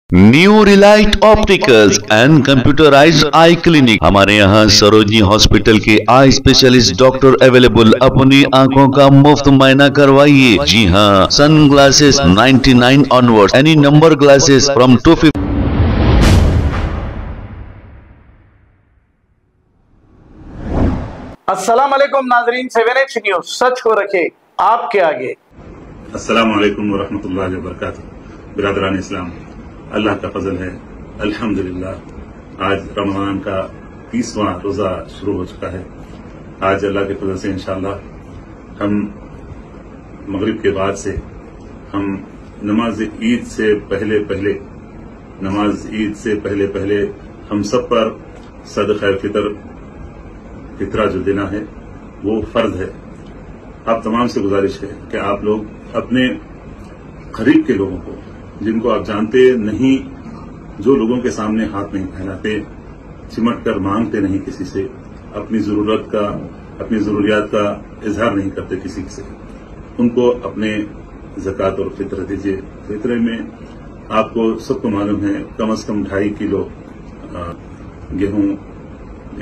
New relight opticals and computerized eye clinic. हमारे यहाँ Sarojini hospital के आई स्पेशलिस्ट डॉक्टर अवेलेबल। अपनी आंखों का मुफ्त मायना करवाइए। जी हाँ, sunglasses 99 onward, any number glasses from 250। अस्सलाम वालेकुम नाजरीन, 7H न्यूज सच को रखे आपके आगे। अस्सलाम वालेकुम वरहमतुल्लाहि वबरकातुहू। बिरादरान इस्लाम, अल्लाह का फजल है, अल्हम्दुलिल्लाह। आज रमजान का 30वां रोजा शुरू हो चुका है। आज अल्लाह के फजल से इंशाअल्लाह हम मगरिब के बाद से हम नमाज ईद से पहले हम सब पर सदक़ा फितरा जो देना है वो फर्ज है। आप तमाम से गुजारिश है कि आप लोग अपने करीब के लोगों को, जिनको आप जानते नहीं, जो लोगों के सामने हाथ नहीं फैलाते, चिमट कर मांगते नहीं किसी से, अपनी जरूरियात का इजहार नहीं करते किसी से, उनको अपने ज़कात और फित्र दीजिए। फित्रे में आपको सबको मालूम है कम से कम 2.5 किलो गेहूं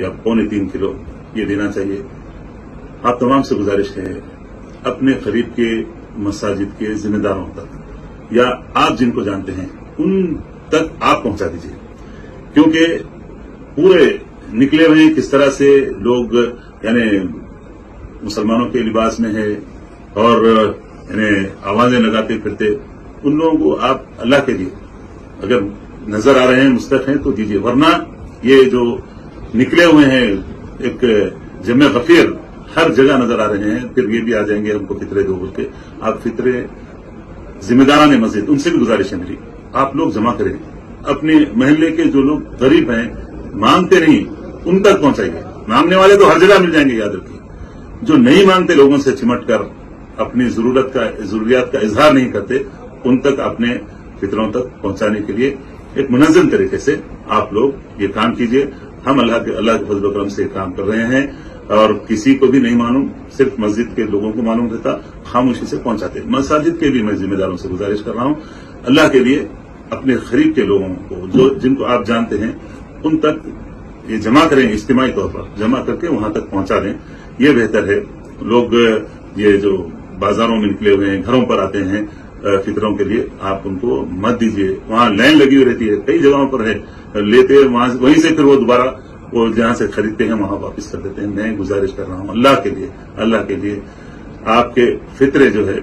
या 3.25 किलो ये देना चाहिए। आप तमाम से गुजारिश है अपने करीब के मसाजिद के जिम्मेदारों तक या आप जिनको जानते हैं उन तक आप पहुंचा दीजिए, क्योंकि पूरे निकले हुए हैं किस तरह से लोग यानी मुसलमानों के लिबास में है और यानी आवाजें लगाते फिरते। उन लोगों को आप अल्लाह के लिए अगर नजर आ रहे हैं, मुस्तक हैं, तो दीजिए, वरना ये जो निकले हुए हैं एक जमे गफीर हर जगह नजर आ रहे हैं, फिर ये भी आ जाएंगे हमको फितरे दो बोल के। आप फितरे जिम्मेदारान मस्जिद, उनसे भी गुजारिश है मेरी, आप लोग जमा करें। अपने महल्ले के जो लोग गरीब हैं, मांगते नहीं, उन तक पहुंचाइए। मांगने वाले तो हर जगह मिल जाएंगे, याद रखिए। जो नहीं मांगते, लोगों से चिमट कर अपनी जरूरियात का इजहार नहीं करते, उन तक अपने फितरों तक पहुंचाने के लिए एक मुनज़्ज़म तरीके से आप लोग ये काम कीजिए। हम अल्लाह के फजल करम से काम कर रहे हैं और किसी को भी नहीं मालूम, सिर्फ मस्जिद के लोगों को मालूम रहता, खामोशी से पहुंचाते। मसाजिद के भी मैं जिम्मेदारों से गुजारिश कर रहा हूं, अल्लाह के लिए अपने करीब के लोगों को, जिनको आप जानते हैं, उन तक ये जमा करें, इज्तिमाई तौर पर जमा करके वहां तक पहुंचा दें, ये बेहतर है। लोग ये जो बाजारों में निकले हुए हैं, घरों पर आते हैं फितरों के लिए, आप उनको मत दीजिए। वहां लाइन लगी हुई रहती है, कई जगहों पर है, लेते हैं वहीं से फिर वो दोबारा वो जहां से खरीदते हैं वहां वापस कर देते हैं। मैं गुजारिश कर रहा हूं अल्लाह के लिए आपके फितरे जो है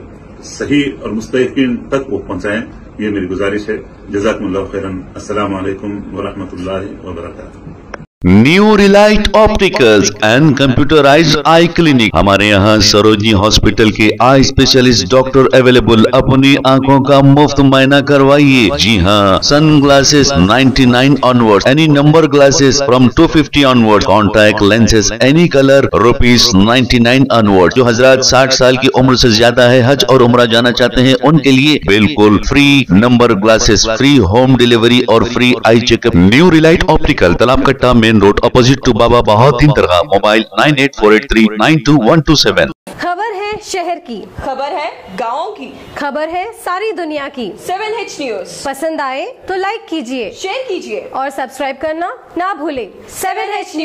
सही और मुस्तहिकीन तक वो पहुंचाएं, ये मेरी गुजारिश है। जज़ाकुमुल्लाहु खैरन। अस्सलाम वालेकुम वरहमतुल्लाहि वबरकातुहू। New relight opticals and computerized eye clinic. हमारे यहाँ सरोजनी हॉस्पिटल के आई स्पेशलिस्ट डॉक्टर अवेलेबल। अपनी आंखों का मुफ्त मायना करवाइए। जी हाँ, sunglasses 99 onward, any number glasses from 250 onward, contact lenses any colour ₹99 onward. जो हजरात 60 साल की उम्र से ज्यादा है, हज और उम्रा जाना चाहते हैं, उनके लिए बिल्कुल free number glasses, free home delivery और free eye checkup. New relight optical, Talab Katta, main road, opposite to Baba Bahauddin Dargah. Mobile 9848392127। खबर है शहर की, खबर है गाँव की, खबर है सारी दुनिया की। 7H न्यूज पसंद आए तो लाइक कीजिए, शेयर कीजिए और सब्सक्राइब करना ना भूलें। 7H news.